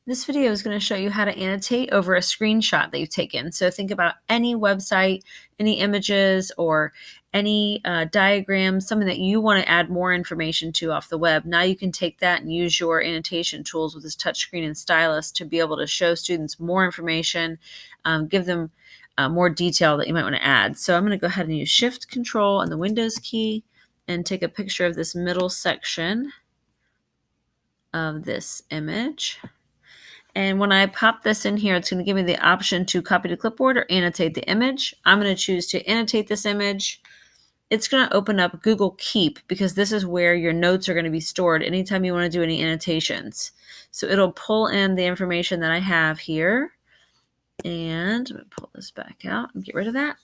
This video is going to show you how to annotate over a screenshot that you've taken. So think about any website, any images, or any diagrams, something that you want to add more information to off the web. Now you can take that and use your annotation tools with this touchscreen and stylus to be able to show students more information, give them more detail that you might want to add. So I'm going to go ahead and use Shift, Control, and the Windows key and take a picture of this middle section of this image. And when I pop this in here, it's going to give me the option to copy to clipboard or annotate the image. I'm going to choose to annotate this image. It's going to open up Google Keep because this is where your notes are going to be stored anytime you want to do any annotations. So it'll pull in the information that I have here. And I'm going to pull this back out and get rid of that.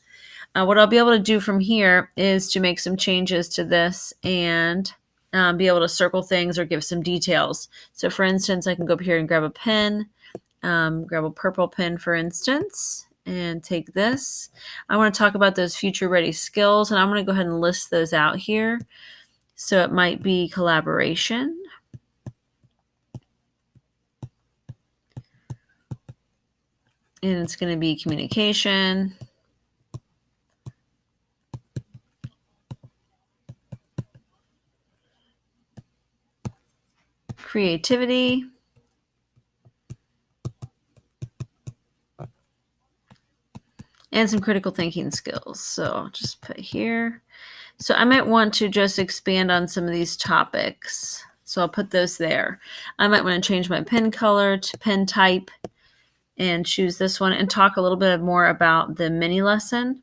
What I'll be able to do from here is to make some changes to this and be able to circle things or give some details. So for instance, I can go up here and grab a pen, grab a purple pen, for instance, and take this. I want to talk about those future ready skills, and I'm going to go ahead and list those out here. So it might be collaboration, and it's going to be communication, creativity, and some critical thinking skills. So I'll just put here. So I might want to just expand on some of these topics. So I'll put those there. I might want to change my pen color to pen type and choose this one and talk a little bit more about the mini lesson.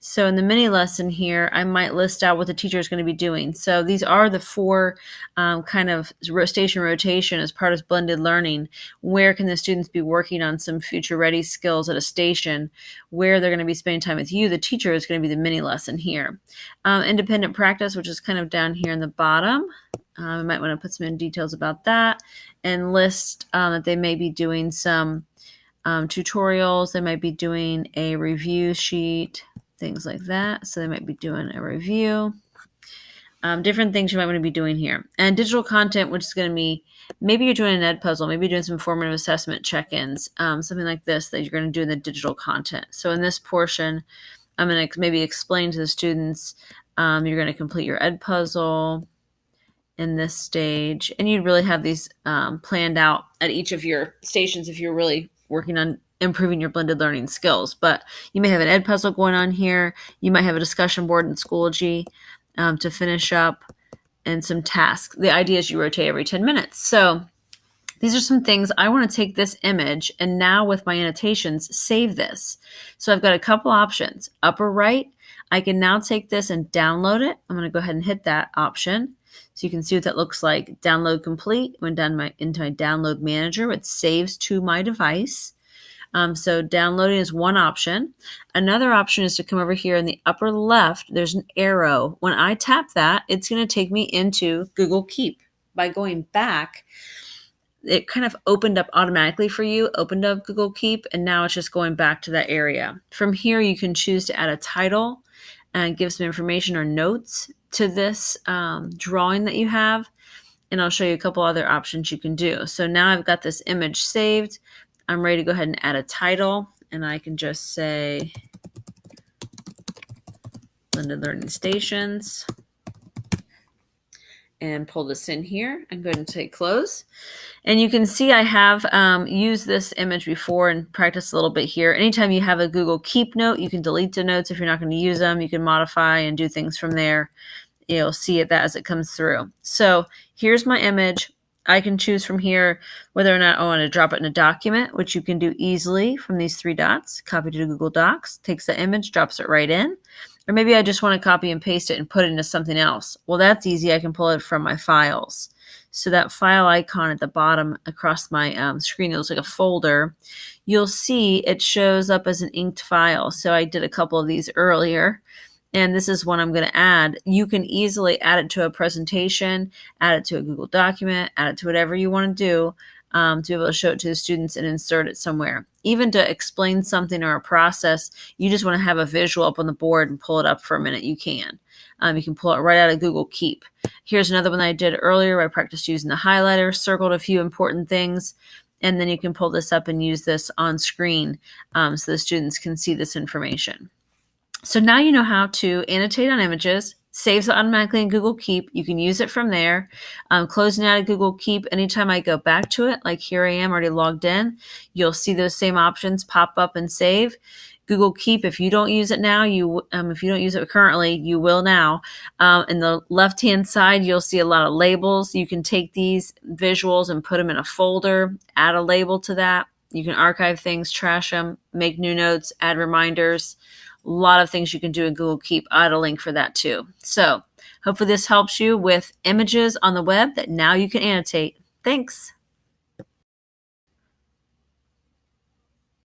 So in the mini lesson here, I might list out what the teacher is going to be doing. So these are the four kind of station rotation as part of blended learning. Where can the students be working on some future ready skills at a station? Where they're going to be spending time with you, the teacher, is going to be the mini lesson here. Independent practice, which is kind of down here in the bottom. I might want to put some in details about that and list that they may be doing some tutorials. They might be doing a review sheet, things like that. So they might be doing a review, different things you might want to be doing here. And digital content, which is going to be, maybe you're doing an ed puzzle, maybe you're doing some formative assessment check-ins, something like this that you're going to do in the digital content. So in this portion, I'm going to maybe explain to the students, you're going to complete your ed puzzle in this stage. And you'd really have these planned out at each of your stations if you're really working on improving your blended learning skills. But you may have an ed puzzle going on here. You might have a discussion board in Schoology to finish up and some tasks. The idea is you rotate every 10 minutes. So these are some things. I want to take this image and now with my annotations, save this. So I've got a couple options. Upper right, I can now take this and download it. I'm going to go ahead and hit that option. So you can see what that looks like. Download complete. Went down into my download manager. It saves to my device. So downloading is one option. Another option is to come over here in the upper left. There's an arrow. When I tap that, it's going to take me into Google Keep. By going back, it kind of opened up automatically for you, opened up Google Keep, and now it's just going back to that area. From here, you can choose to add a title and give some information or notes to this drawing that you have. And I'll show you a couple other options you can do. So now I've got this image saved. I'm ready to go ahead and add a title, and I can just say Blended Learning Stations and pull this in here and go ahead and say close. And you can see I have used this image before and practiced a little bit here. Anytime you have a Google Keep note, you can delete the notes if you're not going to use them. You can modify and do things from there. You'll see it as it comes through. So here's my image. I can choose from here whether or not I want to drop it in a document, which you can do easily from these three dots. Copy to Google Docs, takes the image, drops it right in. Or maybe I just want to copy and paste it and put it into something else. Well, that's easy. I can pull it from my files. So that file icon at the bottom across my screen, it looks like a folder. You'll see it shows up as an inked file. So I did a couple of these earlier. And this is one I'm going to add. You can easily add it to a presentation, add it to a Google document, add it to whatever you want to do to be able to show it to the students and insert it somewhere. Even to explain something or a process, you just want to have a visual up on the board and pull it up for a minute, you can. You can pull it right out of Google Keep. Here's another one that I did earlier where I practiced using the highlighter, circled a few important things. and then you can pull this up and use this on screen so the students can see this information. So now you know how to annotate on images, saves it automatically in Google Keep. You can use it from there. Closing out of Google Keep, anytime I go back to it, like here I am already logged in, you'll see those same options pop up and save. Google Keep, if you don't use it now, if you don't use it currently, you will now. In the left-hand side, you'll see a lot of labels. You can take these visuals and put them in a folder, add a label to that. You can archive things, trash them, make new notes, add reminders. A lot of things you can do in Google Keep. I'll add a link for that too. So hopefully this helps you with images on the web that now you can annotate. Thanks.